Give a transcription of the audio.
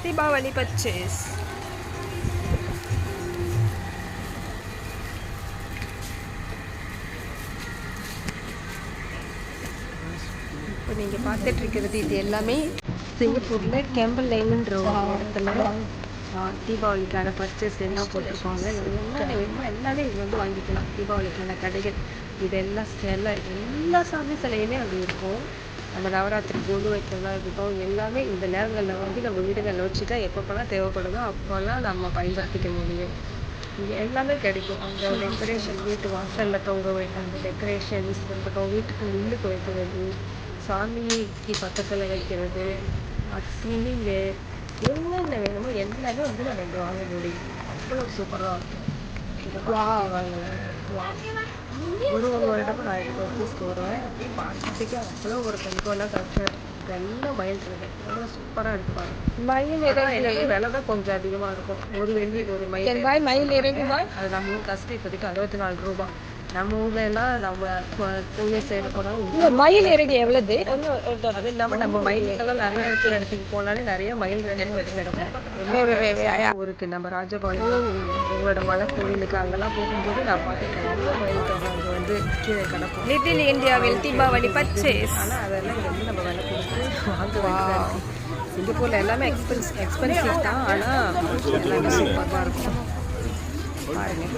Deepavali purchase. இப்போ நீங்கள் பார்த்துட்டு இருக்கிறது இது எல்லாமே சிங்கப்பூரில் கேம்பல் லைனுன்ற ஒரு இடத்துல தீபாவளிக்கான பர்ச்சேஸ் எல்லாம் போட்டிருப்பாங்க. என்னென்ன வேணுமோ எல்லாமே இங்கே வந்து வாங்கிக்கலாம். தீபாவளிக்கான கடைகள் இதெல்லாம் எல்லா சாமி சிலையுமே அங்கே இருக்கும். நம்ம நவராத்திரி கொண்டு வைக்கிறதா இருக்கட்டும், எல்லாமே இந்த நேரங்களில் வந்து நம்ம வீடுகளில் வச்சுட்டா எப்பப்போலாம் தேவைப்படுதோ அப்போல்லாம் நம்ம பயன்படுத்திக்க முடியும். இங்கே எல்லாமே கிடைக்கும். அந்த டெக்கரேஷன் வீட்டு வாசலில் தொங்க வைக்கிறது, டெக்கரேஷன்ஸ் இருக்கட்டும், வீட்டுக்கு உள்ளுக்கு வைக்கிறது, சாமிக்கு பக்கத்தில் வைக்கிறது, துணிங்க என்னென்ன வேணுமோ எல்லாமே வந்து நம்ம இங்கே வாங்க முடியும். அவ்வளோ சூப்பராக இருக்கும். இதை வாங்கலாம். ஒரு வருடமும் நான் இதுக்கு பர்ச்சேஸ்க்கு வருவேன். பார்க்கறதுக்கே அவ்வளோ ஒரு கண்கொள்ளா காட்சியாக இருக்கும். இதெல்லாம் மயில் இருக்கு, அவ்வளோ சூப்பராக இருப்பாங்க. மயில் விலை தான் கொஞ்சம் அதிகமாக இருக்கும். ஒரு வெள்ளி ஒரு மயில் இருக்குமா? அது நம்ம ஊர் காசு இப்போதைக்கு 64 ரூபா. நம்ம ஊர்ல எல்லாம் நம்ம கோயில் சைடு போனாலும் மயில் இறகு எவ்வளவு? அது இல்லாமல் நம்ம மயிலுக்கெல்லாம் நிறைய இடத்துக்கு போனாலே நிறைய மயில் நடக்கும். ஊருக்கு நம்ம ராஜபாளையம் எங்களோட மலை கோயிலுக்கு அங்கெல்லாம் போகும்போது நான் பார்த்துருக்கேன். ரொம்ப மயில் தொகை அங்கே வந்து கீழே கிடக்கும். லிட்டில் இந்தியாவில் தீபாவளி பர்ச்சேஸ். ஆனால் அதெல்லாம் இங்கே வந்து நம்ம விலை கொடுத்து வாங்குவோம். சிங்கப்பூரில் எல்லாமே எக்ஸ்பென்சிவ் தான், ஆனால் எல்லாமே சூப்பராக இருக்கும். பாருங்கள்.